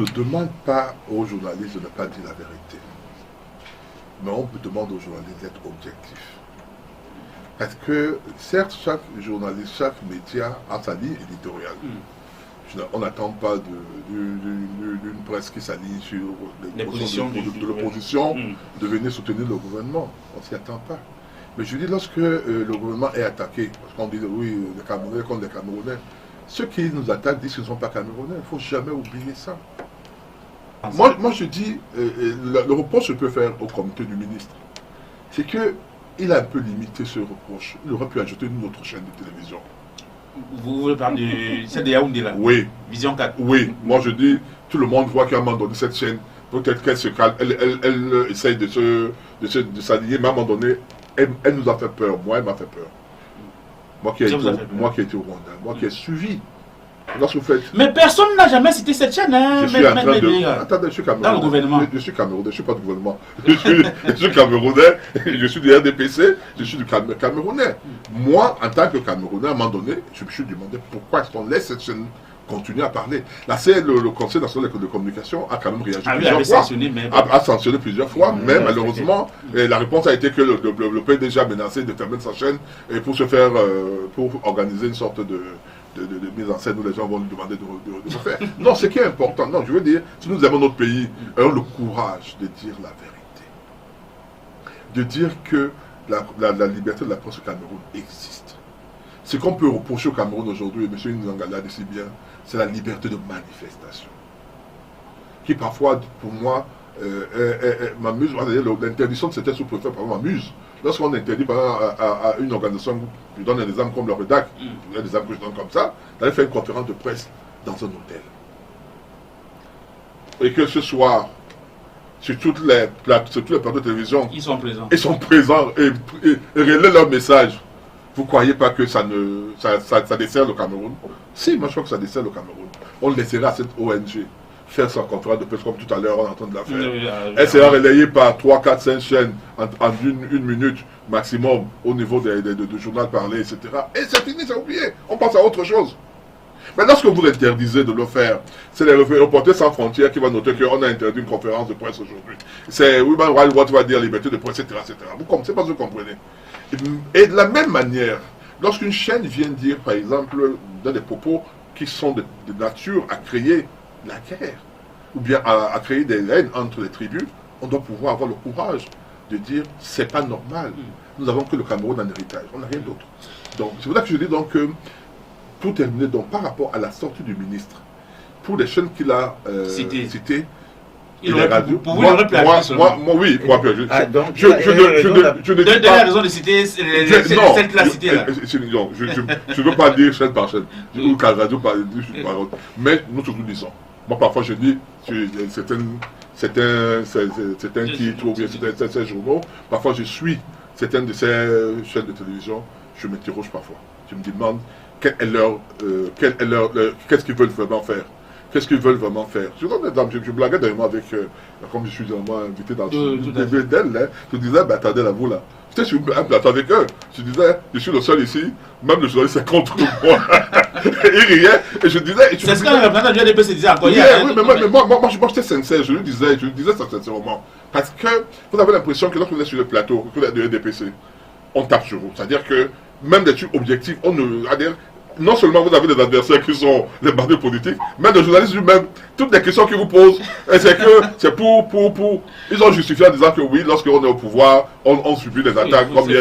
ne demande pas aux journalistes de ne pas dire la vérité. Mais on demande aux journalistes d'être objectifs. Parce que, certes, chaque journaliste, chaque média a sa ligne éditoriale. On n'attend pas d'une presse qui s'aligne sur les positions de l'opposition de venir soutenir le gouvernement. On ne s'y attend pas. Mais je dis, lorsque le gouvernement est attaqué, parce qu'on dit, oui, les Camerounais contre les Camerounais, ceux qui nous attaquent disent qu'ils ne sont pas Camerounais. Il ne faut jamais oublier ça. Moi, je dis, le reproche que je peux faire au comité du ministre, c'est qu'il a un peu limité ce reproche. Il aurait pu ajouter une autre chaîne de télévision. Vous voulez parler de celle de Yaoundé là? Oui. Vision 4. Oui, moi je dis, tout le monde voit qu'à un moment donné, cette chaîne, peut-être qu'elle se calme, elle essaye de s'aligner, mais à un moment donné, elle nous a fait peur. Moi, elle m'a fait peur. Moi qui ai été au Rwanda, moi qui ai suivi. Lorsque vous faites... Mais personne n'a jamais cité cette chaîne, hein, Attendez, je suis Camerounais. Dans le gouvernement. Je suis Camerounais, je ne suis pas du gouvernement. Je suis Camerounais, je suis du RDPC, je suis du Camerounais. Moi, en tant que Camerounais, à un moment donné, je me suis demandé pourquoi est-ce qu'on laisse cette chaîne continuer à parler. Là, c'est le Conseil national de communication a quand même réagi plusieurs fois. A sanctionné plusieurs fois, mais malheureusement, la réponse a été que le PDG a menacé de fermer sa chaîne et pour se faire, pour organiser une sorte de mise en scène où les gens vont lui demander de faire. Non, ce qui est important, non, je veux dire, si nous aimons notre pays, ayons le courage de dire la vérité. De dire que la liberté de la presse au Cameroun existe. Ce qu'on peut reprocher au Cameroun aujourd'hui, et M. Nzangala dit si bien, c'est la liberté de manifestation. Qui parfois, pour moi, m'amuse. L'interdiction de certains sous-préfets, par exemple, m'amuse. Lorsqu'on interdit par exemple, à une organisation, je donne un exemple comme le REDAC, un exemple que je donne comme ça, d'aller faire une conférence de presse dans un hôtel. Et que ce soir, sur toutes les plateaux de télévision, ils sont présents. Ils sont présents et relaient leur message. Vous ne croyez pas que ça dessert le Cameroun? Si, moi je crois que ça dessert le Cameroun. On laisserait à cette ONG faire sa conférence de presse comme tout à l'heure on est en train de la faire. Elle sera relayée par 3, 4, 5 chaînes en une minute maximum au niveau de journal parlé, etc. Et c'est fini, c'est oublié. On passe à autre chose. Mais lorsque vous interdisez de le faire, c'est les Reporters sans frontières qui vont noter qu'on a interdit une conférence de presse aujourd'hui. C'est Women Rights Watch va dire liberté de presse, etc. C'est pas ce que vous comprenez. Et de la même manière, lorsqu'une chaîne vient dire, par exemple, dans des propos qui sont de nature à créer la guerre, ou bien à créer des haines entre les tribus, on doit pouvoir avoir le courage de dire c'est pas normal. Nous avons que le Cameroun en héritage, on n'a rien d'autre. Donc c'est pour ça que je dis donc que, pour terminer, donc par rapport à la sortie du ministre, pour les chaînes qu'il a citées, il aurait pu oui, pour appuyer. Je ne dis pas... raison de citer celle qu'il a citée là. Je ne veux pas dire chaîne par chaîne, ou radio par autre. Mais nous surtout disons. Moi parfois je dis, certains titres ou bien certains journaux, parfois je suis certaines de ces chaînes de télévision, je m'interroge parfois. Je me demande qu'est-ce qu'ils veulent vraiment faire. Qu'est-ce qu'ils veulent vraiment faire? Je donne des exemples, je blaguais d'ailleurs avec, comme je suis vraiment invité dans le début d'elle, je disais, attendez là, vous là. J'étais sur un plateau avec eux, je disais, je suis le seul ici, même le journaliste est contre moi. Il riait, et je disais... C'est ce que le représentant du RDP se disait encore hier. Oui, mais moi j'étais sincère, je lui disais ça sincèrement. Parce que vous avez l'impression que lorsque vous êtes sur le plateau, que vous êtes de RDPC, on tape sur vous. C'est-à-dire que même des trucs objectifs, non seulement vous avez des adversaires qui sont des partis politiques, mais les journalistes eux-mêmes, toutes les questions qu'ils vous posent, c'est pour... Ils ont justifié en disant que oui, lorsqu'on est au pouvoir, on subit des attaques comme hier.